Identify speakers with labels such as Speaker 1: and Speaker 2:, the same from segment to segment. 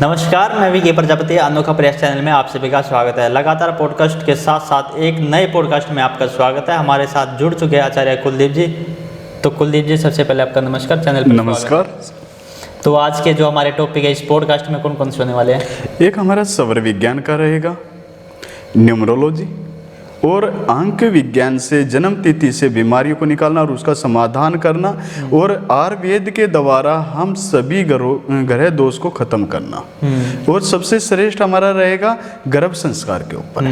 Speaker 1: नमस्कार, मैं विकी प्रजापति अनोखा प्रयास चैनल में आप सभी का स्वागत है। लगातार पॉडकास्ट के साथ साथ एक नए पॉडकास्ट में आपका स्वागत है। हमारे साथ जुड़ चुके हैं आचार्य कुलदीप जी। तो कुलदीप जी, सबसे पहले आपका नमस्कार, चैनल पर
Speaker 2: नमस्कार।
Speaker 1: तो आज के जो हमारे टॉपिक है इस पॉडकास्ट में कौन कौन से होने वाले हैं?
Speaker 2: एक हमारा सौर विज्ञान का रहेगा, न्यूमरोलॉजी और अंक विज्ञान से जन्म तिथि से बीमारियों को निकालना और उसका समाधान करना, और आयुर्वेद के द्वारा हम सभी ग्रह दोष को खत्म करना, और सबसे श्रेष्ठ हमारा रहेगा गर्भ संस्कार के ऊपर।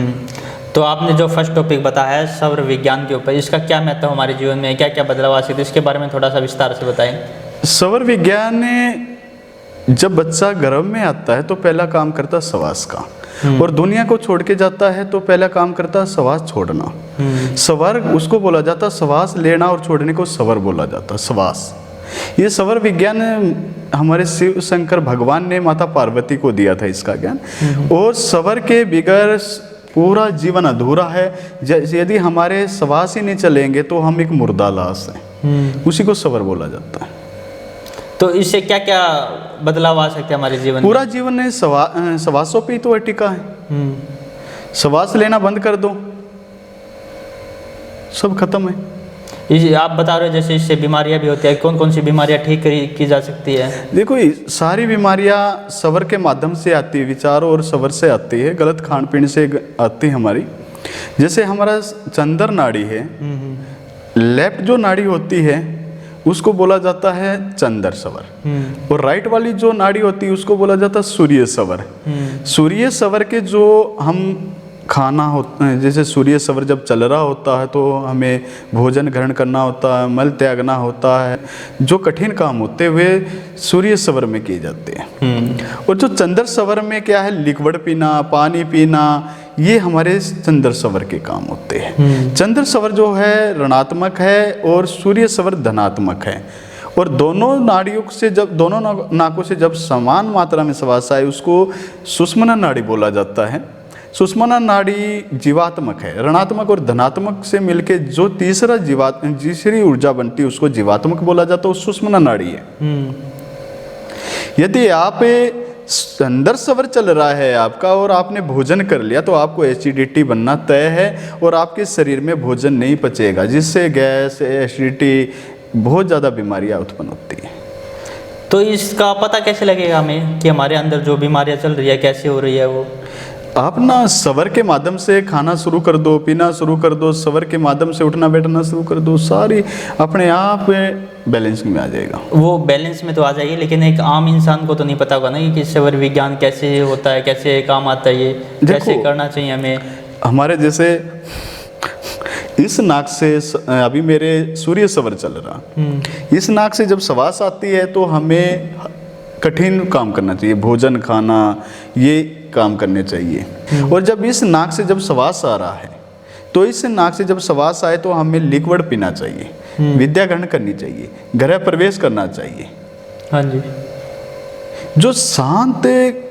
Speaker 1: तो आपने जो फर्स्ट टॉपिक बताया है सौर विज्ञान के ऊपर, इसका क्या महत्व हमारे जीवन में, क्या क्या बदलाव आ सकते हैं, इसके बारे में थोड़ा सा विस्तार से बताएं।
Speaker 2: सौर विज्ञान ने जब बच्चा गर्भ में आता है तो पहला काम करता है श्वास का, और दुनिया को छोड़ के जाता है तो पहला काम करता है श्वास छोड़ना। स्वर उसको बोला जाता, श्वास लेना और छोड़ने को स्वर बोला जाता, श्वास। ये सौर विज्ञान हमारे शिव शंकर भगवान ने माता पार्वती को दिया था इसका ज्ञान, और स्वर के बगैर पूरा जीवन अधूरा है। यदि हमारे श्वास ही नहीं चलेंगे तो हम एक मुर्दा लाश हैं, उसी को स्वर बोला जाता है।
Speaker 1: तो इससे क्या क्या बदलाव आ सकते हैं हमारे जीवन
Speaker 2: पूरा जीवन में श्वासों पे ही तो टिका है। श्वास लेना बंद कर दो, सब खत्म है।
Speaker 1: आप बता रहे हो जैसे इससे बीमारियां भी होती है, कौन कौन सी बीमारियां ठीक की जा सकती है?
Speaker 2: देखो, सारी बीमारियां स्वर के माध्यम से आती है, विचार और स्वर से आती है, गलत खान पीन से आती है हमारी। जैसे हमारा चंद्र नाड़ी है, लेफ्ट जो नाड़ी होती है उसको बोला जाता है चंद्र स्वर, और राइट वाली जो नाड़ी होती है उसको बोला जाता है सूर्य स्वर। सूर्य स्वर के जो हम खाना होता है, जैसे सूर्य स्वर जब चल रहा होता है तो हमें भोजन ग्रहण करना होता है, मल त्यागना होता है, जो कठिन काम होते हुए सूर्य स्वर में किए जाते हैं। और जो चंद्र स्वर में क्या है, लिक्विड पीना, पानी पीना, ये हमारे चंद्र स्वर के काम होते हैं। चंद्र स्वर जो है ऋणात्मक है और सूर्य स्वर धनात्मक है, और दोनों नाड़ियों से जब दोनों नाकों से जब समान मात्रा में श्वास आए उसको सुषुम्ना नाड़ी बोला जाता है। सुषुम्ना नाड़ी जीवात्मक है, ऋणात्मक और धनात्मक से मिलके जो तीसरी ऊर्जा बनती है उसको जीवात्मक बोला जाता है, वो सुषुम्ना नाड़ी है। यदि आप चंद्र स्वर चल रहा है आपका और आपने भोजन कर लिया तो आपको एसिडिटी बनना तय है, और आपके शरीर में भोजन नहीं पचेगा, जिससे गैस, एसिडिटी, बहुत ज़्यादा बीमारियां उत्पन्न होती हैं।
Speaker 1: तो इसका पता कैसे लगेगा हमें कि हमारे अंदर जो बीमारियां चल रही है कैसे हो रही है वो?
Speaker 2: आप ना स्वर के माध्यम से खाना शुरू कर दो, पीना शुरू कर दो, स्वर के माध्यम से उठना बैठना शुरू कर दो, सारी अपने आप बैलेंस में आ जाएगा।
Speaker 1: वो बैलेंस में तो आ जाएगी, लेकिन एक आम इंसान को तो नहीं पता होगा ना कि सौर विज्ञान कैसे होता है, कैसे काम आता है, ये कैसे करना चाहिए हमें।
Speaker 2: हमारे जैसे इस नाक से अभी मेरे सूर्य स्वर चल रहा, इस नाक से जब श्वास आती है तो हमें कठिन काम करना चाहिए, भोजन खाना, ये काम करने चाहिए। और जब इस नाक से जब श्वास आ रहा है तो इस नाक से जब श्वास आए तो हमें लिक्विड पीना चाहिए, विद्या ग्रहण करनी चाहिए, गृह प्रवेश करना चाहिए।
Speaker 1: हाँ जी।
Speaker 2: जो शांत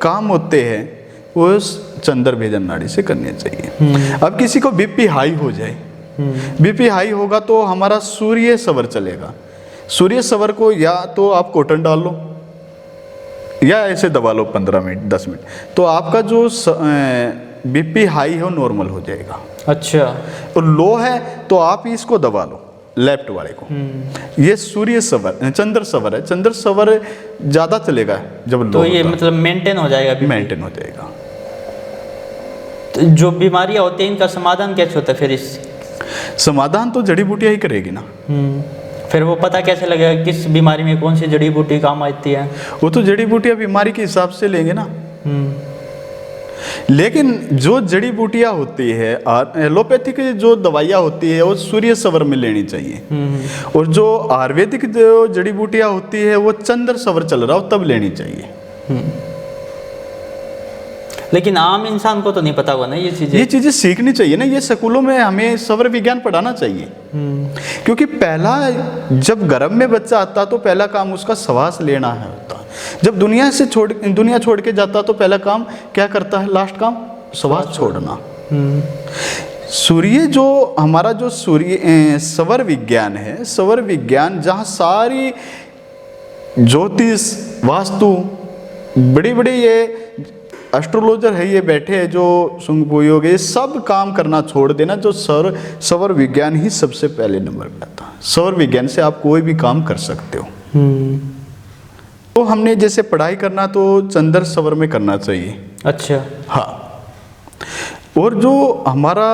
Speaker 2: काम होते हैं वो चंद्र भेदन नाड़ी से करने चाहिए। अब किसी को बीपी हाई हो जाए, बीपी हाई होगा तो हमारा सूर्य स्वर चलेगा। सूर्य स्वर को या तो आप कॉटन डाल लो या ऐसे दबा लो 15 मिनट 10 मिनट, तो आपका जो बीपी हाई है वो नॉर्मल हो जाएगा।
Speaker 1: अच्छा।
Speaker 2: और लो है तो आप इसको दबा लो, लेफ्ट वाले को। ये सूर्य स्वर, चंद्र स्वर है, चंद्र स्वर ज़्यादा चलेगा जब लो,
Speaker 1: तो ये मतलब मेंटेन हो जाएगा,
Speaker 2: मेंटेन हो जाएगा।
Speaker 1: तो जो बीमारियां होती हैं इनका समाधान कैसे होता है फिर? इस
Speaker 2: समाधान तो जड़ी बूटियाँ ही करेगी ना।
Speaker 1: फिर वो पता कैसे लगेगा किस बीमारी में कौन सी जड़ी बूटी काम आती है?
Speaker 2: वो तो जड़ी बूटियाँ बीमारी के हिसाब से लेंगे ना। लेकिन जो जड़ी बूटियाँ होती है, एलोपैथिक जो दवाइयाँ होती है वो सूर्य स्वर में लेनी चाहिए, और जो आयुर्वेदिक जो जड़ी बूटियाँ होती है वो चंद्र स्वर चल रहा हो तब लेनी चाहिए।
Speaker 1: लेकिन आम इंसान को तो नहीं पता होगा ना ये
Speaker 2: चीजें सीखनी चाहिए ना। ये स्कूलों में हमें सौर विज्ञान पढ़ाना चाहिए, क्योंकि पहला जब गर्भ में बच्चा आता तो पहला काम उसका श्वास लेना है होता। जब दुनिया छोड़ के जाता तो पहला काम क्या करता है? लास्ट काम श्वास छोड़ना। सूर्य जो हमारा जो सूर्य सौर विज्ञान है, सौर विज्ञान जहाँ सारी ज्योतिष, वास्तु, बड़ी बड़ी ये एस्ट्रोलॉजर है, ये बैठे हैं जो सुंगपो योग, ये सब काम करना छोड़ देना। जो सौर विज्ञान ही सबसे पहले नंबर पे आता है। सौर विज्ञान से आप कोई भी काम कर सकते हो। तो हमने जैसे पढ़ाई करना तो चंद्र सवर में करना चाहिए।
Speaker 1: अच्छा।
Speaker 2: हाँ, और जो हमारा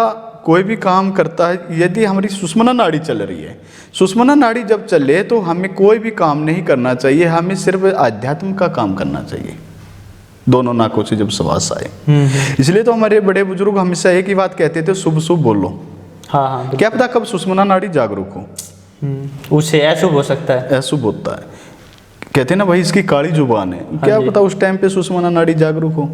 Speaker 2: कोई भी काम करता है, यदि हमारी सुषुम्ना नाड़ी चल रही है, सुषुम्ना नाड़ी जब चले तो हमें कोई भी काम नहीं करना चाहिए, हमें सिर्फ आध्यात्म का काम करना चाहिए। दोनों नाकों से जब श्वास आए, इसलिए तो हमारे बड़े बुजुर्ग हमेशा एक ही बात कहते थे, शुभ शुभ बोलो।
Speaker 1: हाँ हाँ,
Speaker 2: क्या पता कब सुषुम्ना नाड़ी जागरूक हो,
Speaker 1: उससे अशुभ हो सकता है।
Speaker 2: अशुभ होता है। कहते हैं ना भाई इसकी काली जुबान है, क्या पता उस टाइम पे सुषुम्ना नाड़ी जागरूक हो।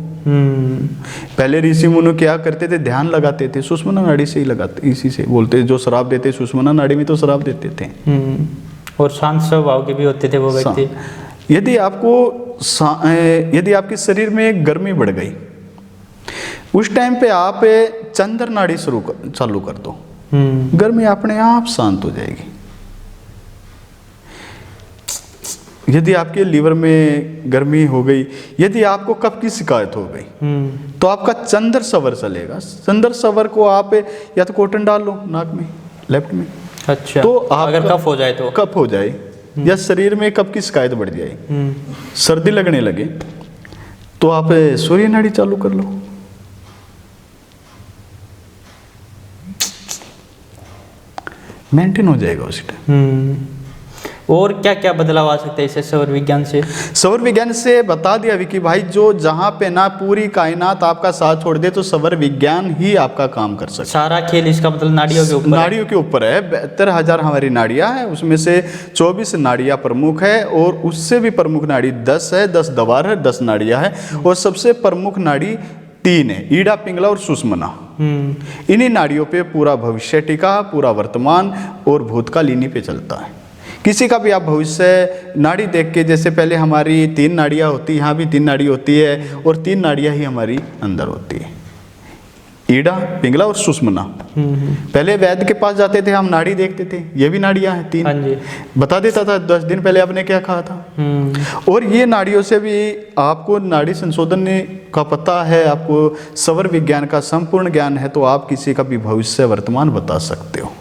Speaker 2: पहले ऋषि मुनि क्या करते थे, ध्यान लगाते थे, सुषुम्ना नाड़ी से ही लगाते, इसी से बोलते जो श्राप देते सुषुम्ना नाड़ी में तो श्राप देते थे।
Speaker 1: और शांत स्वभाव के भी होते थे वो व्यक्ति।
Speaker 2: यदि आपके शरीर में गर्मी बढ़ गई, उस टाइम पे आप चंद्र नाड़ी चालू कर दो, गर्मी अपने आप शांत हो जाएगी। यदि आपके लीवर में गर्मी हो गई, यदि आपको कफ की शिकायत हो गई, तो आपका चंद्र सवर चलेगा। चंद्र सवर को आप या तो कॉटन डाल लो नाक में, लेफ्ट में।
Speaker 1: अच्छा।
Speaker 2: तो
Speaker 1: अगर कफ हो जाए तो,
Speaker 2: कफ हो जाए या शरीर में कफ की शिकायत बढ़ जाए, सर्दी लगने लगे, तो आप सूर्य नाड़ी चालू कर लो। मेंटेन हो जाएगा उसी टाइम।
Speaker 1: और क्या क्या बदलाव आ सकते हैं इससे सौर विज्ञान से?
Speaker 2: सौर विज्ञान से बता दिया विकी भाई, जो जहां पे ना पूरी कायनात आपका साथ छोड़ दे तो सौर विज्ञान ही आपका काम कर सकता है।
Speaker 1: सारा खेल इसका मतलब नाड़ियों के ऊपर,
Speaker 2: नाड़ियों के ऊपर है। 72,000 हमारी नाड़ियां हैं, उसमें से 24 नाड़ियां प्रमुख है, और उससे भी प्रमुख नाड़ी 10 है, 10 द्वार है, 10 नाड़ियां है, और सबसे प्रमुख नाड़ी 3 है, ईड़ा, पिंगला और सुषुम्ना। इन्हीं नाड़ियों पे पूरा भविष्य टिका, पूरा वर्तमान और भूतकाल इन्हीं पे चलता है। किसी का भी आप भविष्य नाड़ी देख के, जैसे पहले हमारी 3 नाड़ियाँ होती है, यहाँ भी 3 नाड़ी होती है, और 3 नाड़ियाँ ही हमारी अंदर होती है, ईड़ा, पिंगला और सुषुम्ना। पहले वैद्य के पास जाते थे, हम नाड़ी देखते थे, ये भी नाड़ियाँ हैं 3।
Speaker 1: हाँ जी।
Speaker 2: बता देता था 10 दिन पहले आपने क्या खाया था। और ये नाड़ियों से भी आपको नाड़ी संशोधन का पता है, आपको सौर विज्ञान का संपूर्ण ज्ञान है, तो आप किसी का भी भविष्य वर्तमान बता सकते हो।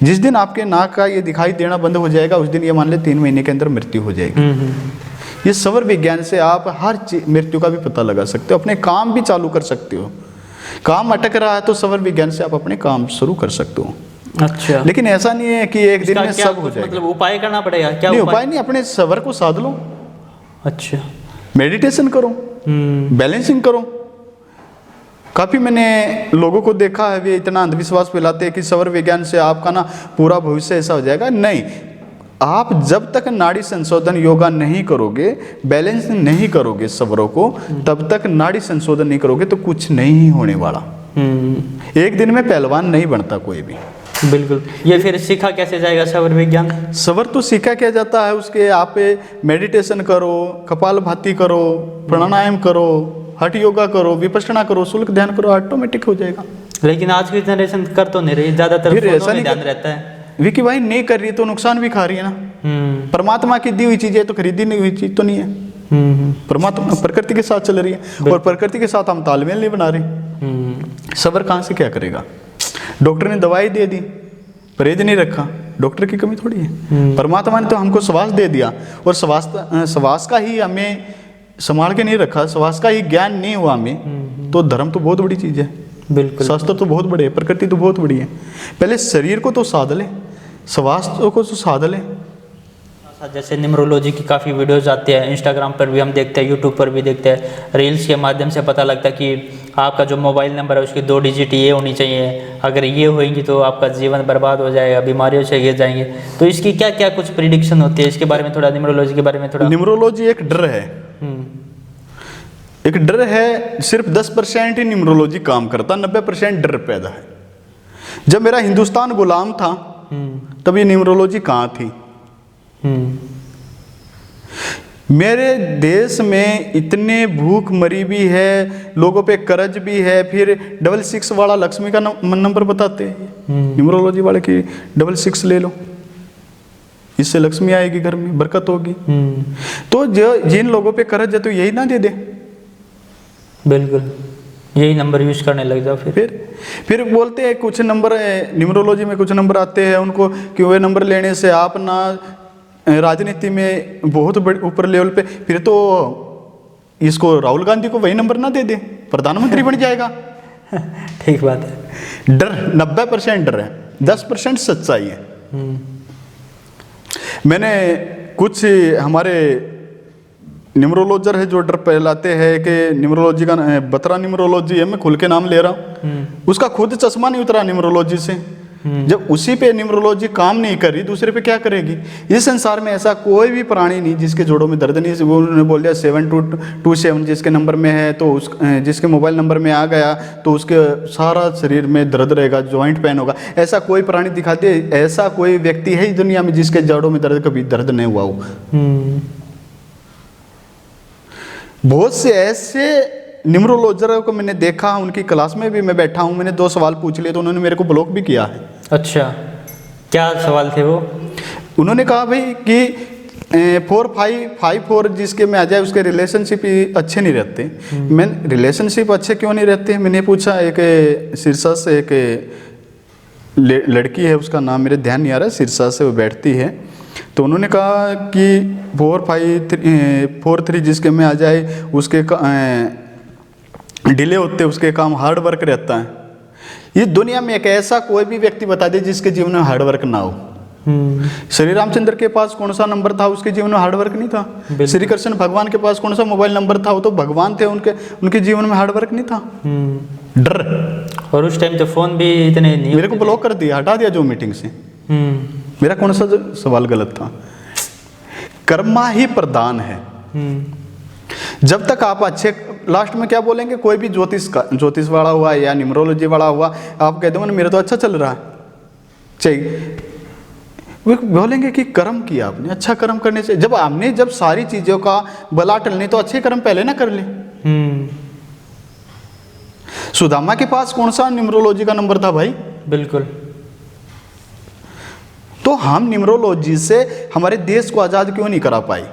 Speaker 2: जिस दिन आपके नाक का ये दिखाई देना बंद हो जाएगा, उस दिन ये मान ले 3 महीने के अंदर मृत्यु हो जाएगी। ये सौर विज्ञान से आप हर मृत्यु का भी पता लगा सकते हो, अपने काम भी चालू कर सकते हो। काम अटक रहा है तो सौर विज्ञान से आप अपने काम शुरू कर सकते हो।
Speaker 1: अच्छा।
Speaker 2: लेकिन ऐसा नहीं है कि एक दिन में सब हो जाएगा।
Speaker 1: मतलब उपाय करना पड़ेगा क्या?
Speaker 2: नहीं, उपाय नहीं, अपने सवर को साध लो।
Speaker 1: अच्छा।
Speaker 2: मेडिटेशन करो, बैलेंसिंग करो। काफ़ी मैंने लोगों को देखा है, वे इतना अंधविश्वास फैलाते हैं कि सौर विज्ञान से आपका ना पूरा भविष्य ऐसा हो जाएगा। नहीं, आप जब तक नाड़ी संशोधन योगा नहीं करोगे, बैलेंस नहीं करोगे सवरों को, तब तक नाड़ी संशोधन नहीं करोगे तो कुछ नहीं होने वाला। एक दिन में पहलवान नहीं बनता कोई भी।
Speaker 1: बिल्कुल। ये फिर सीखा कैसे जाएगा सौर विज्ञान?
Speaker 2: सवर तो सीखा क्या जाता है, उसके आप मेडिटेशन करो, कपालभाति करो, प्राणायाम करो, हठ योगा करो, विपश्यना करो, शुल्क ध्यान करो, ऑटोमेटिक हो जाएगा।
Speaker 1: लेकिन आज की जनरेशन कर तो नहीं रही, ज्यादातर
Speaker 2: फिर ऐसा
Speaker 1: फोनों में
Speaker 2: नहीं
Speaker 1: ध्यान रहता है।
Speaker 2: विकी भाई नहीं कर रही तो नुकसान भी खा रही है ना। परमात्मा की दी हुई चीज है तो खरीदी नहीं हुई चीज तो नहीं है। परमात्मा प्रकृति के साथ चल रही है, और प्रकृति के साथ हम तालमेल नहीं बना रहे। सबर कहाँ से क्या करेगा? डॉक्टर ने दवाई दे दी, परहेज नहीं रखा, डॉक्टर की कमी थोड़ी है। परमात्मा ने तो हमको श्वास दे दिया, और श्वास का ही हमें संभाल के नहीं रखा, श्वास का ही ज्ञान नहीं हुआ हमें, तो धर्म तो बहुत बड़ी चीज है।
Speaker 1: बिल्कुल।
Speaker 2: शास्त्र तो बहुत बड़े है, प्रकृति तो बहुत बड़ी है। पहले शरीर को तो साध ले, स्वास्थ्य को तो साध ले।
Speaker 1: जैसे न्यूमरोलॉजी की काफ़ी वीडियोस आती है, इंस्टाग्राम पर भी हम देखते हैं, यूट्यूब पर भी देखते हैं, रील्स के माध्यम से पता लगता है कि आपका जो मोबाइल नंबर है उसकी 2 डिजिट ये होनी चाहिए, अगर ये होएंगी तो आपका जीवन बर्बाद हो जाएगा, बीमारियों से घिर जाएंगे। तो इसकी क्या क्या कुछ प्रिडिक्शन होती है, इसके बारे में थोड़ा, न्यूमरोलॉजी के बारे में थोड़ा।
Speaker 2: न्यूमरोलॉजी एक डर है, एक डर है। सिर्फ 10% ही न्यूमरोलॉजी काम करता, 90% डर पैदा है। जब मेरा हिंदुस्तान गुलाम था तब ये न्यूमरोलॉजी कहाँ थी? मेरे देश में इतने भूख मरी भी है, लोगों पे कर्ज भी है, फिर 66 वाला लक्ष्मी का नंबर बताते हैं न्यूमरोलॉजी वाले की, 66 ले लो, इससे लक्ष्मी आएगी, घर में बरकत होगी। तो जो जिन लोगों पे कर्ज है तो यही ना दे दे।
Speaker 1: बिल्कुल, यही नंबर यूज करने लग जाओ
Speaker 2: फिर बोलते हैं कुछ नंबर, न्यूमरोलॉजी में कुछ नंबर आते हैं उनको कि वे नंबर लेने से आप ना राजनीति में बहुत बड़े ऊपर लेवल पे, फिर तो इसको राहुल गांधी को वही नंबर ना दे दे, प्रधानमंत्री बन जाएगा।
Speaker 1: ठीक बात है।
Speaker 2: डर 90% डर है, 10% सच्चाई है। मैंने कुछ हमारे न्यूमरोलॉजर है जो डर फैलाते हैं कि न्यूमरोलॉजी का बतरा न्यूमरोलॉजी है, मैं खुल के नाम ले रहा हूँ, उसका खुद चश्मा नहीं उतरा न्यूमरोलॉजी से। जब उसी पे न्यूमरोलॉजी काम नहीं कर रही, दूसरे पे क्या करेगी? इस संसार में ऐसा कोई भी प्राणी नहीं जिसके जोड़ों में दर्द नहीं। वो उन्होंने बोल दिया 7227 जिसके नंबर में है तो उस जिसके मोबाइल नंबर में आ गया तो उसके सारा शरीर में दर्द रहेगा, जॉइंट पेन होगा। ऐसा कोई प्राणी दिखाते, ऐसा कोई व्यक्ति है इस दुनिया में जिसके जोड़ों में दर्द कभी दर्द नहीं हुआ हो? बहुत से ऐसे न्यूमरोलॉजर को मैंने देखा, उनकी क्लास में भी मैं बैठा हूँ, मैंने 2 सवाल पूछ लिए तो उन्होंने मेरे को ब्लॉक भी किया है। अच्छा, क्या सवाल थे वो? उन्होंने कहा भाई कि 4-5-5-4 जिसके में आ जाए उसके रिलेशनशिप अच्छे नहीं रहते। मैं रिलेशनशिप अच्छे क्यों नहीं रहते मैंने पूछा। एक सिरसा से एक लड़की है, उसका नाम मेरे ध्यान नहीं आ रहा है, सिरसा से वो बैठती है। तो उन्होंने कहा कि 4-5-4-3 जिसके में आ जाए उसके डिले होते, उसके काम हार्ड वर्क रहता है। ये दुनिया में एक ऐसा कोई भी व्यक्ति बता दे जिसके जीवन में हार्ड वर्क ना हो। श्री रामचंद्र के पास कौन सा नंबर था? उसके जीवन में हार्ड वर्क नहीं था। श्री कृष्ण भगवान के पास कौन सा मोबाइल नंबर था? वो तो भगवान थे, उनके जीवन में हार्ड वर्क नहीं था। डर। और उस टाइम तो फोन भी इतने नहीं, मेरे को ब्लॉक कर दिया, हटा दिया जो मीटिंग से। मेरा कौन सा सवाल गलत था? कर्मा ही प्रधान है। जब तक आप अच्छे, लास्ट में क्या बोलेंगे? कोई भी ज्योतिष वाला हुआ या न्यूमरोलॉजी वाला हुआ, आप कहते हो ना मेरा तो अच्छा चल रहा है, चाहिए वो बोलेंगे कि कर्म किया आपने, अच्छा कर्म करने से। जब सारी चीजों का बला टलने तो अच्छे कर्म पहले ना कर ले। सुदामा के पास कौन सा न्यूमरोलॉजी का नंबर था भाई? बिल्कुल। तो हम न्यूमरोलॉजी से हमारे देश को आजाद क्यों नहीं करा पाए?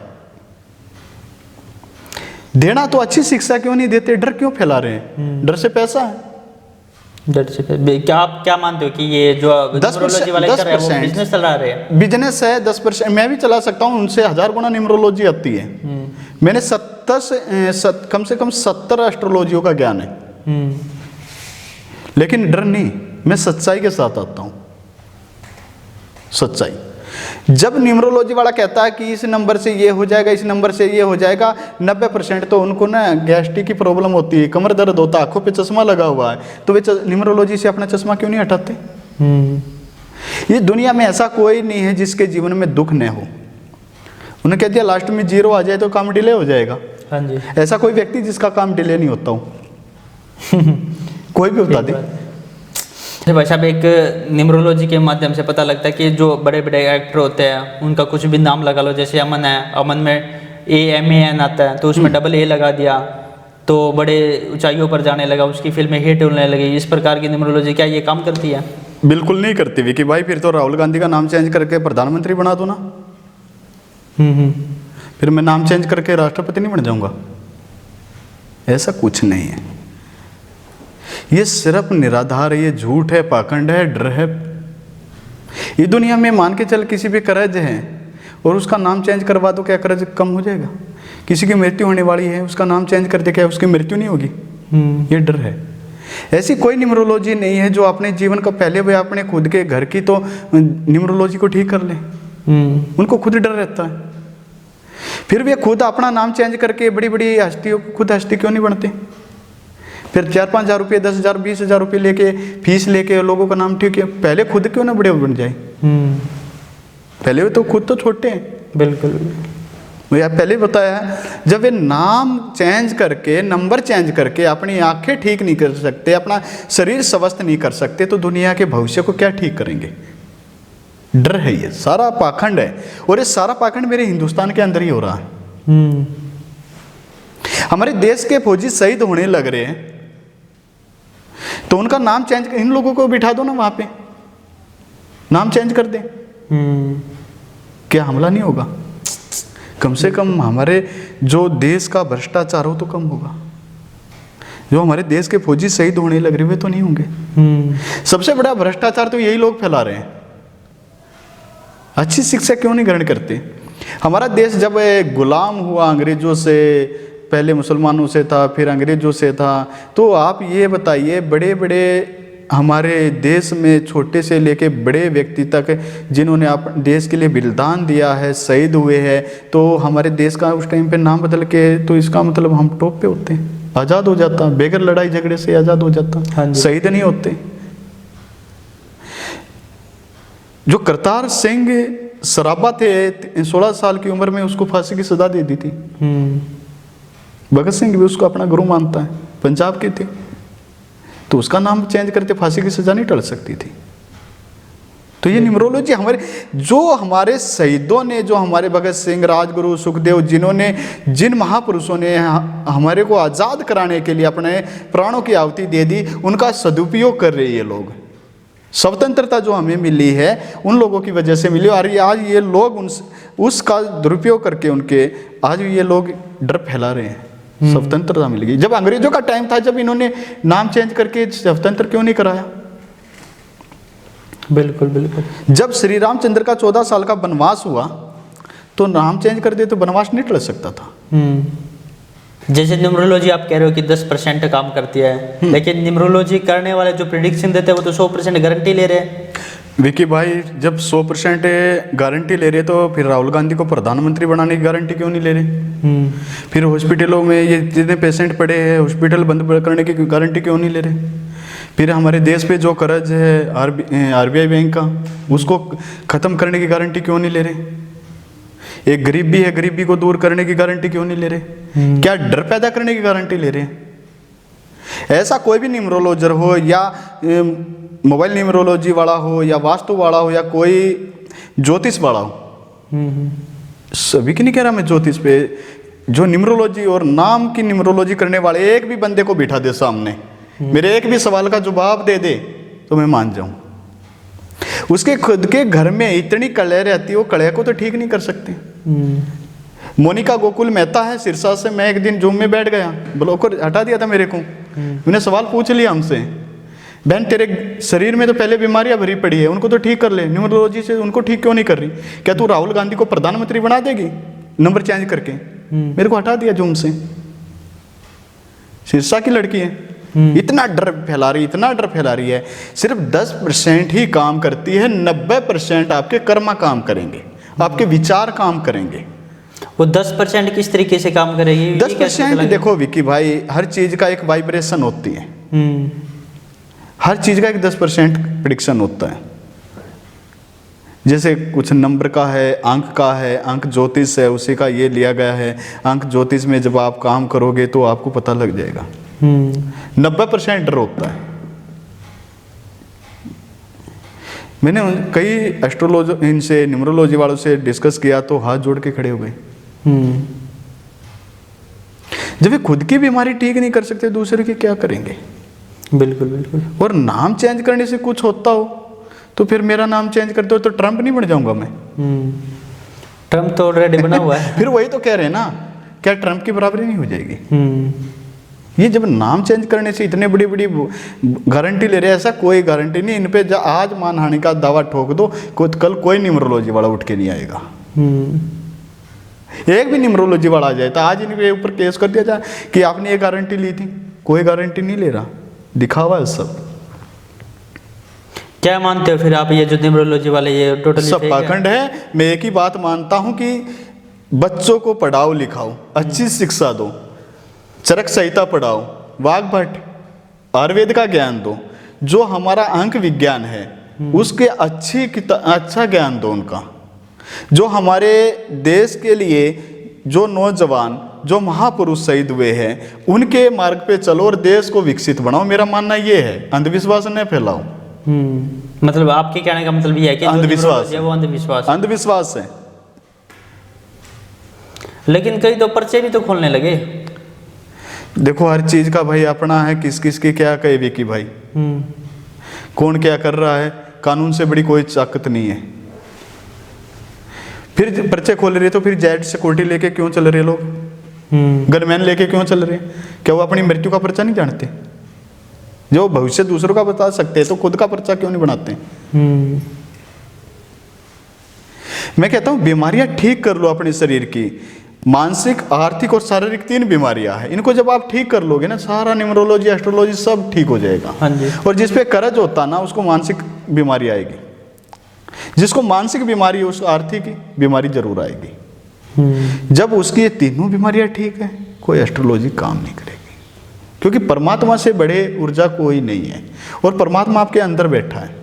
Speaker 2: देना तो अच्छी शिक्षा क्यों नहीं देते? डर क्यों फैला रहे हैं? डर से पैसा है। डर से क्या आप क्या मानते हो कि ये जो 10% वाले कर रहे हैं वो बिजनेस चला रहे हैं? बिजनेस है 10%। मैं भी चला सकता हूँ, उनसे 1000 गुना न्यूमरोलॉजी आती है। मैंने 70 कम से कम 70 एस्ट्रोलॉजियों का ज्ञान है। लेकिन डर नहीं, मैं सच्चाई के साथ आता हूँ। सच्चाई। जब न्यूमरोलॉजी वाला कहता है कि इस नंबर से ये हो जाएगा, इस नंबर से ये हो जाएगा, 90% तो उनको ना गैस्ट्रिक की प्रॉब्लम होती है, कमर दर्द होता है, आंखों पे चश्मा लगा हुआ है, तो वे न्यूमरोलॉजी से अपना चश्मा क्यों नहीं हटाते? ये दुनिया में ऐसा कोई नहीं है जिसके जीवन में दुख न हो। उन्हें कह दिया लास्ट में 0 आ जाए तो काम डिले हो जाएगा। हाँ जी। ऐसा कोई व्यक्ति जिसका काम डिले नहीं होता हो? कोई भी बता दे। भाई साहब, एक न्यूमरोलॉजी के माध्यम से पता लगता है कि जो बड़े बड़े एक्टर होते हैं उनका कुछ भी नाम लगा लो, जैसे अमन है, अमन में AMAN आता है तो उसमें AA लगा दिया तो बड़े ऊंचाइयों पर जाने लगा, उसकी फिल्में हिट होने लगी। इस प्रकार की न्यूमरोलॉजी क्या ये काम करती है? बिल्कुल नहीं करती विकी भाई। फिर तो राहुल गांधी का नाम चेंज करके प्रधानमंत्री बना दो ना। फिर मैं नाम चेंज करके राष्ट्रपति नहीं बन जाऊंगा? ऐसा कुछ नहीं है। ये सिर्फ निराधार, ये झूठ है, पाखंड है, डर है। ये दुनिया में मान के चल किसी पे कर्ज है और उसका नाम चेंज करवा दो, क्या कर्ज कम हो जाएगा? किसी की मृत्यु होने वाली है, उसका नाम चेंज कर दे, क्या उसकी मृत्यु नहीं होगी? ये डर है। ऐसी कोई न्यूमरोलॉजी नहीं है जो अपने जीवन का पहले वे अपने खुद के घर की तो न्यूमरोलॉजी को ठीक कर ले। उनको खुद डर रहता है। फिर वे खुद अपना नाम चेंज करके बड़ी बड़ी हस्तियों को खुद हस्ती क्यों नहीं बनते? फिर 4-5 हज़ार रुपये, 10,000, 20,000 रुपये लेके फीस लेके लोगों का नाम ठीक है, पहले खुद क्यों ना बड़े बन जाए? पहले वे तो खुद तो छोटे हैं। बिल्कुल। मैं पहले बताया, जब वे नाम चेंज करके, नंबर चेंज करके अपनी आंखें ठीक नहीं कर सकते, अपना शरीर स्वस्थ नहीं कर सकते, तो दुनिया के भविष्य को क्या ठीक करेंगे? डर है, ये सारा पाखंड है। और ये सारा पाखंड मेरे हिंदुस्तान के अंदर ही हो रहा है। हमारे देश के फौजी शहीद होने लग रहे हैं तो उनका नाम चेंज, इन लोगों को बिठा दो ना वहां पे, नाम चेंज कर दे। क्या हमला नहीं होगा? कम से कम हमारे जो देश का भ्रष्टाचार हो तो कम होगा। जो हमारे देश के फौजी शहीद होने लग रहे हुए तो नहीं होंगे। सबसे बड़ा भ्रष्टाचार तो यही लोग फैला रहे हैं। अच्छी शिक्षा क्यों नहीं ग्रहण करते? हमारा देश जब गुलाम हुआ अंग्रेजों से, पहले मुसलमानों से था, फिर अंग्रेजों से था, तो आप ये बताइए, बड़े बड़े हमारे देश में छोटे से लेके बड़े व्यक्ति तक जिन्होंने आप देश के लिए बलिदान दिया है, शहीद हुए हैं, तो हमारे देश का उस टाइम पे नाम बदल के, तो इसका मतलब हम टॉप पे होते हैं, आज़ाद हो जाता, बगैर लड़ाई झगड़े से आज़ाद हो जाता।
Speaker 1: हाँ जी।
Speaker 2: शहीद नहीं होते। जो करतार सिंह सराबा थे, 16 साल की उम्र में उसको फांसी की सजा दे दी थी। भगत सिंह भी उसको अपना गुरु मानता है, पंजाब के थे, तो उसका नाम चेंज करते फांसी की सजा नहीं टल सकती थी। तो ये न्यूमरोलॉजी हमारे शहीदों ने, जो हमारे भगत सिंह, राजगुरु, सुखदेव, जिन महापुरुषों ने हमारे को आज़ाद कराने के लिए अपने प्राणों की आहुति दे दी, उनका सदुपयोग कर रहे ये लोग। स्वतंत्रता जो हमें मिली है उन लोगों की वजह से मिली, और आज ये लोग उसका दुरुपयोग करके उनके आज ये लोग डर फैला रहे हैं। स्वतंत्रता मिल गई। जब अंग्रेजों का टाइम था, जब इन्होंने नाम चेंज करके स्वतंत्र क्यों नहीं कराया?
Speaker 1: बिल्कुल बिल्कुल।
Speaker 2: जब श्री रामचंद्र का 14 साल का वनवास हुआ तो नाम चेंज कर दे तो वनवास नहीं टल सकता था।
Speaker 1: जैसे न्यूमरोलॉजी आप कह रहे हो कि 10% काम करती है, लेकिन न्यूमरोलॉजी करने वाले जो प्रिडिक्शन देते हैं वो तो 100% गारंटी ले रहे हैं।
Speaker 2: विकी भाई, जब 100% गारंटी ले रहे तो फिर राहुल गांधी को प्रधानमंत्री बनाने की गारंटी क्यों नहीं ले रहे? फिर हॉस्पिटलों में ये जितने पेशेंट पड़े हैं, हॉस्पिटल बंद करने की गारंटी क्यों नहीं ले रहे? फिर हमारे देश पे जो कर्ज है आरबीआई बैंक का, उसको ख़त्म करने की गारंटी क्यों नहीं ले रहे? एक गरीबी है, गरीबी को दूर करने की गारंटी क्यों नहीं ले रहे? क्या डर पैदा करने की गारंटी ले रहे हैं? ऐसा कोई भी न्यूमरोलॉजर हो, या मोबाइल न्यूमरोलॉजी वाला हो, या वास्तु वाला हो, या कोई ज्योतिष वाला हो, सभी की नहीं कह रहा मैं ज्योतिष पे, जो न्यूमरोलॉजी और नाम की न्यूमरोलॉजी करने वाले एक भी बंदे को बिठा दे सामने, मेरे एक भी सवाल का जवाब दे दे तो मैं मान जाऊं। उसके खुद के घर में इतनी कलह रहती है, वो कलह को तो ठीक नहीं कर सकते। मोनिका गोकुल मेहता है सिरसा से, मैं एक दिन जूम में बैठ गया, ब्लॉक को हटा दिया था मेरे को। मैंने सवाल पूछ लिया हमसे, बहन तेरे शरीर में तो पहले बीमारियां भरी पड़ी है, उनको तो ठीक कर ले, न्यूमरोलॉजी से उनको ठीक क्यों नहीं कर रही? क्या तू राहुल गांधी को प्रधानमंत्री बना देगी नंबर चेंज करके? मेरे को हटा दिया जूम से। सिरसा की लड़की है, इतना डर फैला रही, इतना डर फैला रही है। सिर्फ 10% ही काम करती है, 90% आपके कर्म काम करेंगे, आपके विचार काम करेंगे।
Speaker 1: वो 10% किस तरीके से काम करेगी?
Speaker 2: 10% देखो विकी भाई, हर चीज का एक वाइब्रेशन होती है। हर चीज का एक 10% प्रेडिक्शन होता है। जैसे कुछ नंबर का है, अंक का है, अंक ज्योतिष है, उसी का ये लिया गया है। अंक ज्योतिष में जब आप काम करोगे तो आपको पता लग जाएगा। 90% डर होता है। मैंने कई एस्ट्रोलॉजी इनसे न्यूमरोलॉजी वालों से डिस्कस किया तो हाथ जोड़ के खड़े हो गए। जब वे खुद की बीमारी ठीक नहीं कर सकते, दूसरे की क्या करेंगे?
Speaker 1: बिल्कुल बिल्कुल।
Speaker 2: और नाम चेंज करने से कुछ होता हो तो फिर मेरा नाम चेंज करते हो तो ट्रंप नहीं बन जाऊंगा मैं?
Speaker 1: ट्रंप तो ऑलरेडी बना हुआ है।
Speaker 2: फिर वही तो कह रहे हैं ना, क्या ट्रंप की बराबरी नहीं हो जाएगी? ये जब नाम चेंज करने से इतने बड़ी बड़ी गारंटी ले रहे हैं, ऐसा कोई गारंटी नहीं। इन पे आज मानहानि का दावा ठोक दो, कल कोई न्यूमरोलॉजी वाला उठ के नहीं आएगा। एक भी न्यूमरोलॉजी वाला आ जाए तो आज इनके ऊपर केस कर दिया जाए कि आपने ये गारंटी ली थी। कोई गारंटी नहीं ले रहा, दिखावा है सब।
Speaker 1: क्या मानते हो फिर आप, ये जो न्यूमरोलॉजी वाले ये टोटली
Speaker 2: सब पाखंड है। मैं एक ही बात मानता हूं कि बच्चों को पढ़ाओ लिखाओ, अच्छी शिक्षा दो, चरक संहिता पढ़ाओ, वाग्भट आयुर्वेद का ज्ञान दो, जो हमारा अंक विज्ञान है उसके अच्छा ज्ञान दो उनका। जो हमारे देश के लिए जो नौजवान, जो महापुरुष शहीद हुए हैं, उनके मार्ग पे चलो और देश को विकसित बनाओ। मेरा मानना ये है, अंधविश्वास न फैलाओ।
Speaker 1: मतलब आपके कहने का मतलब ये है कि
Speaker 2: अंधविश्वास
Speaker 1: है वो
Speaker 2: अंधविश्वास है।
Speaker 1: लेकिन कई तो पर्चे भी तो खोलने लगे।
Speaker 2: देखो हर चीज का भाई अपना है, किस किस की क्या कहे विकी भाई। कौन क्या कर रहा है, कानून से बड़ी कोई ताकत नहीं है। फिर पर्चे खोल रहे तो फिर जेड सिक्योरिटी लेके क्यों चल रहे लोग, गनमैन लेके क्यों चल रहे? क्या वो अपनी मृत्यु का पर्चा नहीं जानते? जो भविष्य दूसरों का बता सकते हैं तो खुद का पर्चा क्यों नहीं बनाते? मैं कहता हूं बीमारियां ठीक कर लो अपने शरीर की। मानसिक, आर्थिक और शारीरिक 3 बीमारियां हैं। इनको जब आप ठीक कर लोगे ना, सारा न्यूमरोलॉजी, एस्ट्रोलॉजी सब ठीक हो जाएगा।
Speaker 1: हाँ जी।
Speaker 2: और जिस पे कर्ज होता ना उसको मानसिक बीमारी आएगी, जिसको मानसिक बीमारी है उसको आर्थिक बीमारी जरूर आएगी। जब उसकी ये तीनों बीमारियां ठीक है, कोई एस्ट्रोलॉजी काम नहीं करेगी, क्योंकि परमात्मा से बड़े ऊर्जा कोई नहीं है और परमात्मा आपके अंदर बैठा है।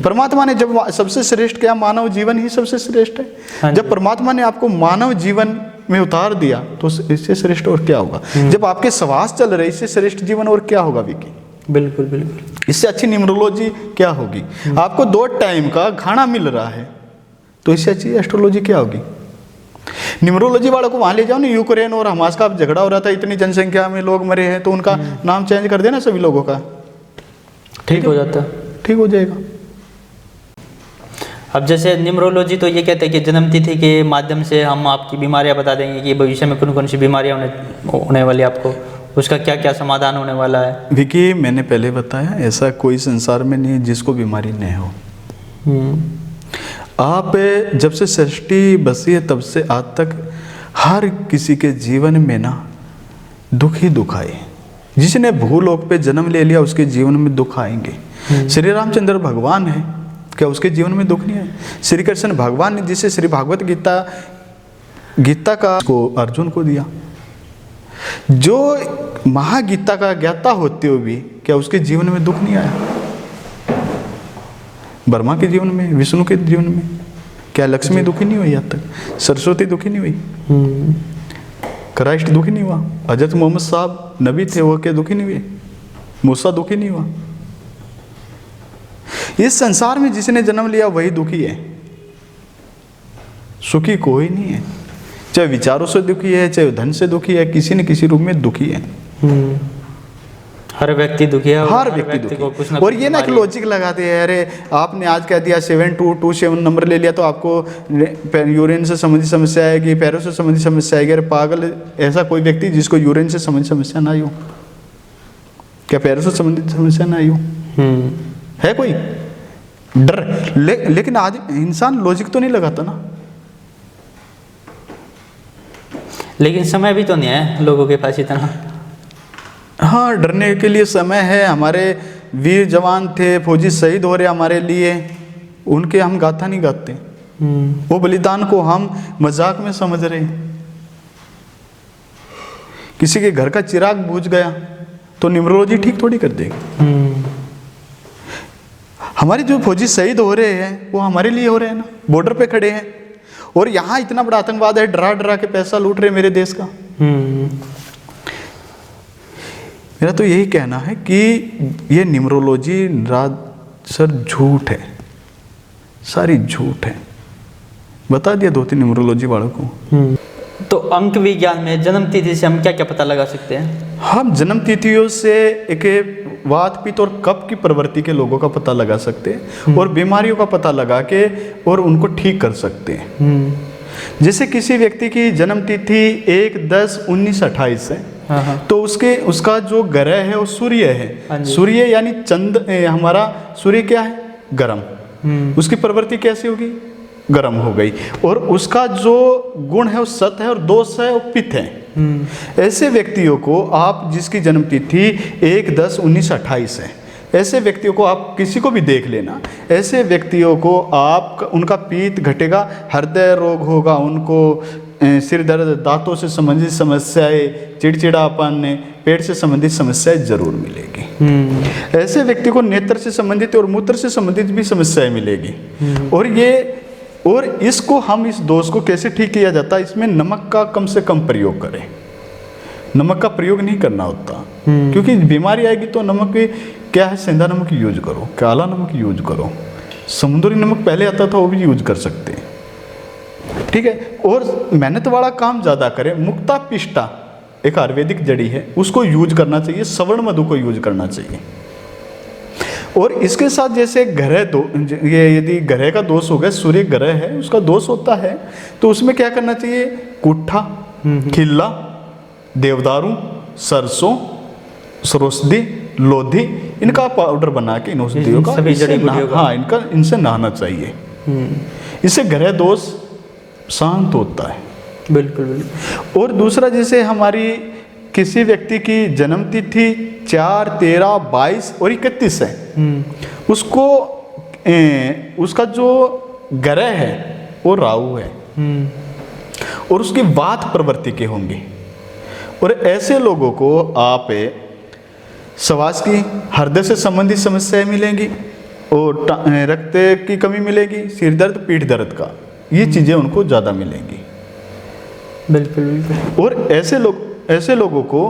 Speaker 2: परमात्मा ने जब सबसे श्रेष्ठ किया, मानव जीवन ही सबसे श्रेष्ठ है।
Speaker 1: हाँ
Speaker 2: जब परमात्मा ने आपको मानव जीवन में उतार दिया तो इससे श्रेष्ठ और क्या होगा? जब आपके श्वास चल रहे, इससे श्रेष्ठ जीवन और क्या होगा विकी?
Speaker 1: बिल्कुल बिल्कुल।
Speaker 2: इससे अच्छी न्यूमरोलॉजी क्या होगी? आपको 2 टाइम का खाना मिल रहा है तो इससे अच्छी एस्ट्रोलॉजी क्या होगी? न्यूमरोलॉजी वालों को वहां ले जाओ ना, यूक्रेन और हमास का झगड़ा हो रहा था, इतनी जनसंख्या में लोग मरे हैं, तो उनका नाम चेंज कर देना सभी लोगों का,
Speaker 1: ठीक हो जाता,
Speaker 2: ठीक हो जाएगा।
Speaker 1: अब जैसे न्यूमरोलॉजी तो ये कहते हैं कि जन्म तिथि के माध्यम से हम आपकी बीमारियां बता देंगे कि भविष्य में कौन कौन सी बीमारियां होने वाली, आपको उसका क्या क्या समाधान होने वाला है।
Speaker 2: विकी, मैंने पहले बताया ऐसा कोई संसार में नहीं है जिसको बीमारी नहीं हो। आप जब से सृष्टि बसी है तब से आज तक हर किसी के जीवन में ना दुख ही दुख आए। जिसने भूलोक पे जन्म ले लिया उसके जीवन में दुख आएंगे। श्री रामचंद्र भगवान है, क्या उसके जीवन में दुख नहीं है? श्री कृष्ण भगवान ने जिसे श्री भागवत गीता का को अर्जुन को दिया, जो महागीता का ज्ञाता होते हुए भी क्या उसके जीवन में दुख नहीं आया? ब्रह्मा के जीवन में, विष्णु के जीवन में क्या लक्ष्मी दुखी नहीं हुई? आज तक सरस्वती दुखी नहीं हुई? क्राइस्ट दुखी नहीं हुआ? हजरत मोहम्मद साहब नबी थे, वो क्या दुखी नहीं हुए? मूसा दुखी नहीं हुआ? इस संसार में जिसने जन्म लिया वही दुखी है, सुखी कोई नहीं है। चाहे विचारों से दुखी है, चाहे धन से दुखी है, किसी न किसी रूप में दुखी है।
Speaker 1: हर व्यक्ति दुखी है,
Speaker 2: हर व्यक्ति दुखी। और ये ना लॉजिक लगाते हैं, अरे आपने आज कह दिया 7227 नंबर ले लिया तो आपको यूरिन से संबंधित समस्या आएगी, पैरों से संबंधित समस्या आएगी। अरे पागल, ऐसा कोई व्यक्ति जिसको यूरिन से संबंधित समस्या ना आई हो? क्या पैरों से संबंधित समस्या ना आई हो? है कोई डर? लेकिन आज इंसान लॉजिक तो नहीं लगाता ना।
Speaker 1: लेकिन समय भी तो नहीं है लोगों के पास इतना।
Speaker 2: हाँ, डरने के लिए समय है। हमारे वीर जवान थे, फौजी शहीद हो रहे हमारे लिए, उनके हम गाथा नहीं गाते। वो बलिदान को हम मजाक में समझ रहे हैं। किसी के घर का चिराग बुझ गया तो न्यूमरोलॉजी ठीक थोड़ी कर देगी। हमारे जो फौजी शहीद हो रहे हैं वो हमारे लिए हो रहे हैं ना, बॉर्डर पे खड़े हैं। और यहाँ इतना बड़ा आतंकवाद है, डरा डरा के पैसा लूट रहे मेरे देश का। मेरा तो यही कहना है कि ये न्यूमरोलॉजी सर झूठ है, सारी झूठ है। बता दिया 2-3 न्यूमरोलॉजी वालों को।
Speaker 1: तो अंक विज्ञान में जन्म तिथि से हम क्या क्या पता लगा सकते हैं?
Speaker 2: हम जन्म तिथियों से एक वात पित्त और कफ की प्रवृत्ति के लोगों का पता लगा सकते हैं और बीमारियों का पता लगा के और उनको ठीक कर सकते हैं। जैसे किसी व्यक्ति की जन्म तिथि 1-10-19-28 है, तो उसका जो ग्रह है वो सूर्य है। सूर्य यानी हमारा सूर्य क्या है? गर्म। उसकी प्रवृत्ति कैसी होगी? गर्म हो गई। और उसका जो गुण है वो सत है और दोष है वो पित्त है। ऐसे व्यक्तियों को आप, जिसकी जन्म तिथि 1-10-19-28 है, ऐसे व्यक्तियों को आप किसी को भी देख लेना, ऐसे व्यक्तियों को आप उनका पित्त घटेगा, हृदय रोग होगा, उनको सिर दर्द, दांतों से संबंधित समस्याएं, चिड़चिड़ापन, पेट से संबंधित समस्याएं जरूर मिलेगी। ऐसे व्यक्ति को नेत्र से संबंधित और मूत्र से संबंधित भी समस्याएं मिलेगी। और इसको हम, इस दोष को कैसे ठीक किया जाता है? इसमें नमक का कम से कम प्रयोग करें। नमक का प्रयोग नहीं करना होता, क्योंकि बीमारी आएगी तो नमक क्या है? सेंधा नमक यूज करो, काला नमक यूज करो, समुद्री नमक पहले आता था वो भी यूज कर सकते हैं, ठीक है। और मेहनत वाला काम ज़्यादा करें। मुक्ता पिष्टा एक आयुर्वेदिक जड़ी है, उसको यूज करना चाहिए। सवर्ण मधु को यूज करना चाहिए। और इसके साथ जैसे ग्रह दो, ये यदि ग्रह का दोष हो गया, सूर्य ग्रह है उसका दोष होता है, तो उसमें क्या करना चाहिए? कुट्ठा, खिल्ला, देवदारू, सरसों, सरसों, लोधी, इनका पाउडर बना के इन औषधियों का,
Speaker 1: सभी जड़ी बूटियों का,
Speaker 2: हाँ इनसे नहाना चाहिए। इससे ग्रह दोष शांत होता है।
Speaker 1: बिल्कुल बिल्कुल।
Speaker 2: और दूसरा, जैसे हमारी किसी व्यक्ति की जन्म तिथि 4, 13, 22 और 31 है, उसको उसका जो ग्रह है वो राहु है, और उसकी वात प्रवृत्ति के होंगे। और ऐसे लोगों को आप श्वास की, हृदय से संबंधित समस्याएं मिलेंगी, और रक्त की कमी मिलेगी, सिर दर्द, पीठ दर्द का, ये चीज़ें उनको ज़्यादा मिलेंगी।
Speaker 1: बिल्कुल बिल्कुल।
Speaker 2: और ऐसे लोगों को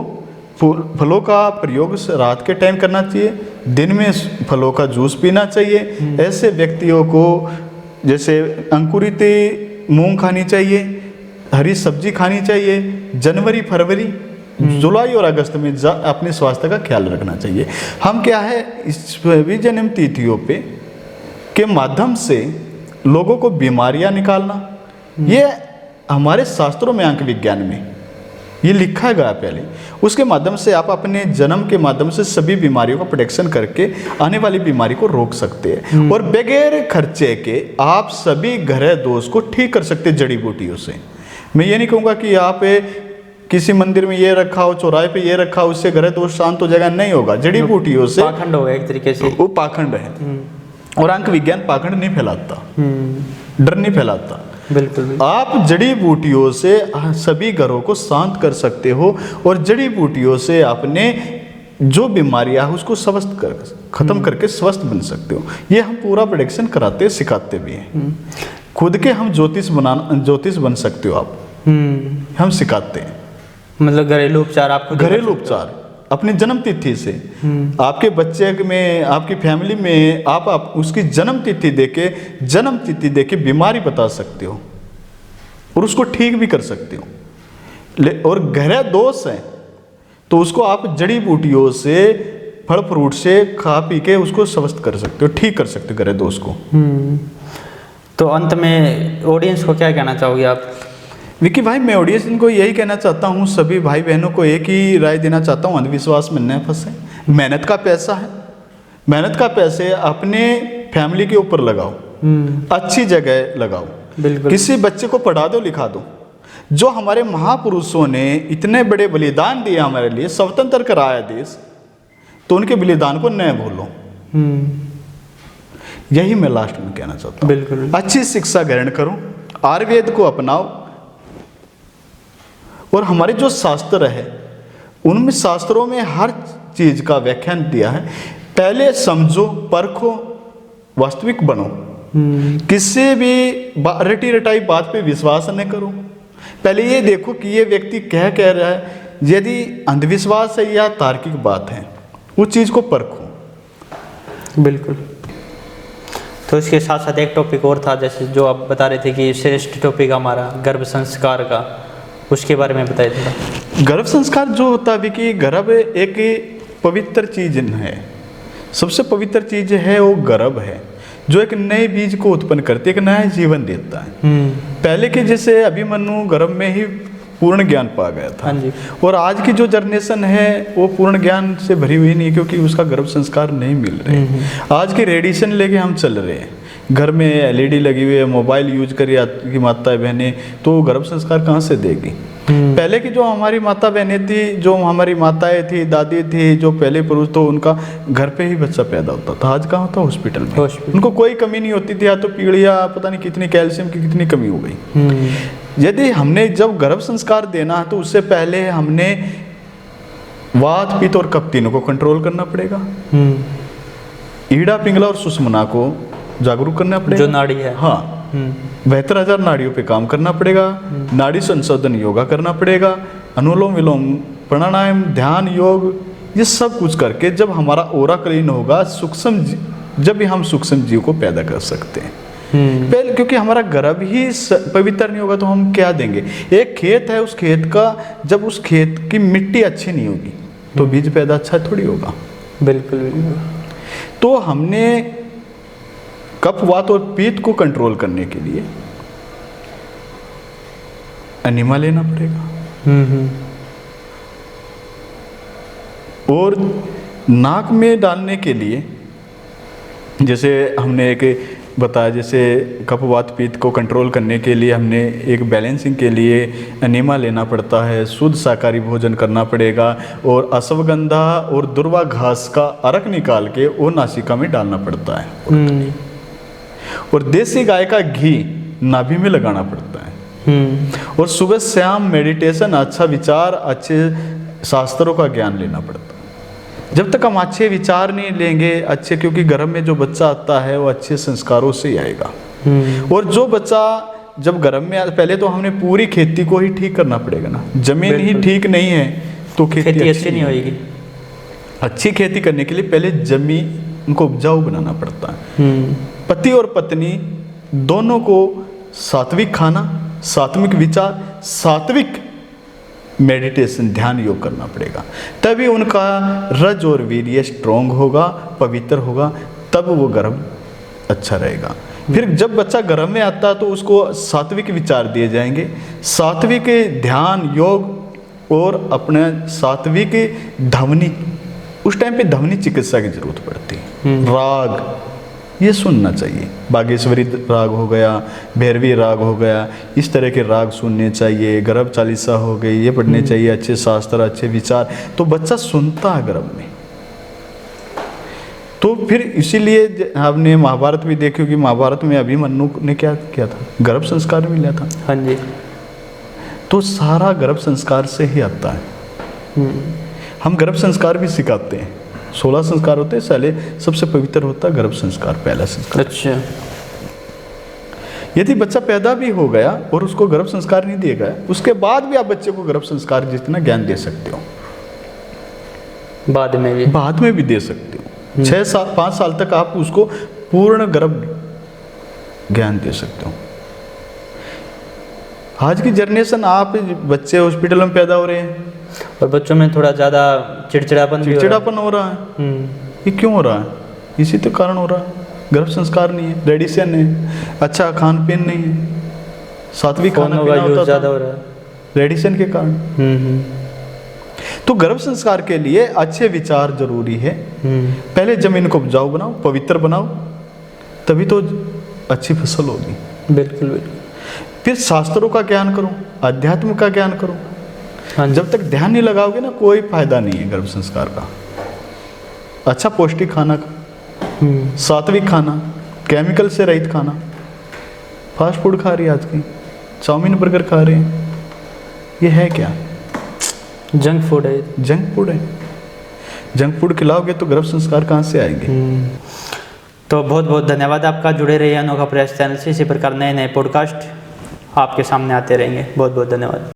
Speaker 2: फलों का प्रयोग रात के टाइम करना चाहिए, दिन में फलों का जूस पीना चाहिए। ऐसे व्यक्तियों को जैसे अंकुरित मूंग खानी चाहिए, हरी सब्जी खानी चाहिए। जनवरी, फरवरी, जुलाई और अगस्त में अपने स्वास्थ्य का ख्याल रखना चाहिए। हम क्या है, इस जन्म तिथियों पे के माध्यम से लोगों को बीमारियां निकालना, ये हमारे शास्त्रों में, अंक विज्ञान में ये लिखा गया पहले। उसके माध्यम से आप अपने जन्म के माध्यम से सभी बीमारियों का प्रोटेक्शन करके आने वाली बीमारी को रोक सकते हैं, और बगैर खर्चे के आप सभी ग्रह दोष को ठीक कर सकते हैं जड़ी बूटियों से। मैं ये नहीं कहूँगा कि आप किसी मंदिर में ये रखा हो, चौराहे पे ये रखा हो, उससे ग्रह दोष शांत हो जाएगा, नहीं होगा। जड़ी बूटियों से
Speaker 1: पाखंड होगा एक तरीके से,
Speaker 2: वो पाखंड है। और अंक विज्ञान पाखंड नहीं फैलाता, डर नहीं फैलाता।
Speaker 1: बिल्कुल बिल्कुल।
Speaker 2: आप जड़ी बूटियों से सभी घरों को शांत कर सकते हो, और जड़ी बूटियों से आपने जो बीमारियां है उसको स्वस्थ कर खत्म करके स्वस्थ बन सकते हो। ये हम पूरा प्रोडक्शन कराते, सिखाते भी हैं। खुद के हम ज्योतिष बन सकते हो आप, हम सिखाते हैं।
Speaker 1: मतलब घरेलू उपचार, आपको
Speaker 2: घरेलू उपचार अपनी जन्म तिथि से, आपके बच्चे में, आपकी फैमिली में आप उसकी जन्म तिथि देके बीमारी बता सकते हो, और उसको ठीक भी कर सकते हो। और ग्रह दोष है तो उसको आप जड़ी बूटियों से, फल फ्रूट से खा पी के उसको स्वस्थ कर सकते हो, ठीक कर सकते हो ग्रह दोष को।
Speaker 1: तो अंत में ऑडियंस को क्या कहना चाहोगे आप?
Speaker 2: विकी भाई, मैं ऑडियंस को यही कहना चाहता हूँ, सभी भाई बहनों को एक ही राय देना चाहता हूँ, अंधविश्वास में न फंसे। मेहनत का पैसा है, मेहनत का पैसे अपने फैमिली के ऊपर लगाओ, अच्छी जगह लगाओ।
Speaker 1: बिल्कुल।
Speaker 2: किसी बच्चे को पढ़ा दो, लिखा दो। जो हमारे महापुरुषों ने इतने बड़े बलिदान दिए हमारे लिए, स्वतंत्र कराया देश, तो उनके बलिदान को न भूलो। यही मैं लास्ट में कहना चाहता हूँ।
Speaker 1: बिल्कुल।
Speaker 2: अच्छी शिक्षा ग्रहण करो, आयुर्वेद को अपनाओ, और हमारे जो शास्त्र है उनमें, शास्त्रों में हर चीज का व्याख्यान दिया है। पहले समझो, परखो, वास्तविक बनो। किसी भी रटी रटाई बात पे विश्वास न करो। पहले ये देखो कि ये व्यक्ति कह रहा है, यदि अंधविश्वास है या तार्किक बात है, उस चीज को परखो।
Speaker 1: बिल्कुल। तो इसके साथ साथ एक टॉपिक और था, जैसे जो आप बता रहे थे कि श्रेष्ठ टॉपिक हमारा गर्भ संस्कार का, उसके बारे में बताइए थोड़ा।
Speaker 2: गर्भ संस्कार जो होता है कि गर्भ एक पवित्र चीज है, सबसे पवित्र चीज है वो गर्भ है, जो एक नए बीज को उत्पन्न करती है, एक नया जीवन देता है। पहले के जैसे अभिमन्यु गर्भ में ही पूर्ण ज्ञान पा गया था, और आज की जो जनरेशन है वो पूर्ण ज्ञान से भरी हुई नहीं, क्योंकि उसका गर्भ संस्कार नहीं मिल रहे। आज के रेडिएशन लेके हम चल रहे हैं, घर में एलईडी लगी हुई है, मोबाइल यूज करिए आपकी माता बहनें, तो गर्भ संस्कार कहाँ से देगी? पहले की जो हमारी माता बहनें थी, जो हमारी माताएं थी, दादी थी, जो पहले पुरुष, तो उनका घर पे ही बच्चा पैदा होता था। आज कहाँ होता? हॉस्पिटल में। उनको कोई कमी नहीं होती थी, या तो पीढ़िया पता नहीं कितनी कैल्शियम की कितनी कमी हो गई। यदि हमने जब गर्भ संस्कार देना है तो उससे पहले हमने वात, पित्त और कफ तीनों को कंट्रोल करना पड़ेगा। ईड़ा, पिंगला और सुषुम्ना को जागरूक करना पड़ेगा,
Speaker 1: जो नाड़ी है।
Speaker 2: हाँ, 72,000 नाड़ियों पे काम करना पड़ेगा। नाड़ी संशोधन योगा करना पड़ेगा, अनुलोम विलोम, प्राणायाम, ध्यान, योग, ये सब कुछ करके जब हमारा ओरा क्लीन होगा, जब भी हम सूक्ष्म जीव को पैदा कर सकते हैं। पहले क्योंकि हमारा गर्भ ही पवित्र नहीं होगा तो हम क्या देंगे? एक खेत है, उस खेत का, जब उस खेत की मिट्टी अच्छी नहीं होगी तो बीज पैदा अच्छा थोड़ी होगा।
Speaker 1: बिल्कुल बिल्कुल।
Speaker 2: तो हमने कफ वात और पित्त को कंट्रोल करने के लिए एनिमा लेना पड़ेगा। और नाक में डालने के लिए जैसे हमने एक बताया, जैसे कफ वात पित्त को कंट्रोल करने के लिए हमने एक बैलेंसिंग के लिए एनिमा लेना पड़ता है, शुद्ध शाकाहारी भोजन करना पड़ेगा और अश्वगंधा और दुर्वा घास का अर्क निकाल के वो नासिका में डालना पड़ता है। और देसी गाय का घी नाभि में लगाना पड़ता है। और सुबह शाम मेडिटेशन, अच्छा विचार, अच्छे शास्त्रों का ज्ञान लेना पड़ता है। जब तक हम अच्छे विचार नहीं लेंगे, अच्छे, क्योंकि घर में जो बच्चा आता है वो अच्छे संस्कारों से ही आएगा। और जो बच्चा जब घर में पहले तो हमने पूरी खेती को ही ठीक करना पड़ेगा ना। जमीन ही ठीक नहीं है तो खेती अच्छी नहीं होगी। अच्छी खेती करने के लिए पहले जमीन को उपजाऊ बनाना पड़ता है। पति और पत्नी दोनों को सात्विक खाना, सात्विक विचार, सात्विक मेडिटेशन, ध्यान, योग करना पड़ेगा। तभी उनका रज और वीर्य स्ट्रोंग होगा, पवित्र होगा, तब वो गर्भ अच्छा रहेगा। फिर जब बच्चा गर्भ में आता है तो उसको सात्विक विचार दिए जाएंगे, सात्विक ध्यान, योग और अपने सात्विक ध्वनि। उस टाइम पे ध्वनि चिकित्सा की जरूरत पड़ती है। राग ये सुनना चाहिए, बागेश्वरी राग हो गया, भैरवी राग हो गया, इस तरह के राग सुनने चाहिए। गर्भ चालीसा हो गई, ये पढ़ने चाहिए, अच्छे शास्त्र, अच्छे विचार, तो बच्चा सुनता है गर्भ में। तो फिर इसीलिए आपने महाभारत भी देखी होगी, महाभारत में अभिमन्यु ने क्या किया था, गर्भ संस्कार मिला था।
Speaker 1: हाँ जी।
Speaker 2: तो सारा गर्भ संस्कार से ही आता है। हम गर्भ संस्कार भी सिखाते हैं। 16 संस्कार होते हैं, पहले सबसे पवित्र होता है गर्भ संस्कार, पहला संस्कार।
Speaker 1: अच्छा।
Speaker 2: यदि बच्चा पैदा भी हो गया और उसको गर्भ संस्कार नहीं दिया गया, उसके बाद भी आप बच्चे को गर्भ संस्कार जितना ज्ञान दे सकते हो,
Speaker 1: बाद में भी दे सकते हो। 6 साल 5 साल तक आप उसको पूर्ण गर्भ ज्ञान दे सकते हो। आज की जनरेशन, आप बच्चे हॉस्पिटल में पैदा हो रहे हैं और बच्चों में थोड़ा ज़्यादा चिड़चिड़ापन
Speaker 2: हो रहा है। ये क्यों हो रहा है? इसी तो कारण हो रहा है, गर्भ संस्कार नहीं है, रेडिएशन है, अच्छा खान पीन नहीं है, सात्विक खाना पीना होता ज़्यादा हो रहा है रेडिएशन के कारण। तो गर्भ संस्कार के लिए अच्छे विचार जरूरी है। पहले जमीन को उपजाऊ बनाओ, पवित्र बनाओ, तभी तो अच्छी फसल होगी।
Speaker 1: बिल्कुल।
Speaker 2: फिर शास्त्रों का ज्ञान करो, अध्यात्म का ज्ञान करो। जब तक ध्यान नहीं लगाओगे ना, कोई फायदा नहीं है गर्भ संस्कार का। अच्छा पौष्टिक खाना, सात्विक खाना, केमिकल से रहित खाना। फास्ट फूड खा रही है आज की, चाउमीन बर्गर खा रहे हैं, ये है क्या?
Speaker 1: जंक फूड है।
Speaker 2: जंक फूड है। जंक फूड खिलाओगे तो गर्भ संस्कार कहाँ से आएंगे?
Speaker 1: तो बहुत बहुत धन्यवाद आपका। जुड़े रहिए अनोखा प्रयास चैनल से, इसी प्रकार नए नए पॉडकास्ट आपके सामने आते रहेंगे। बहुत बहुत धन्यवाद।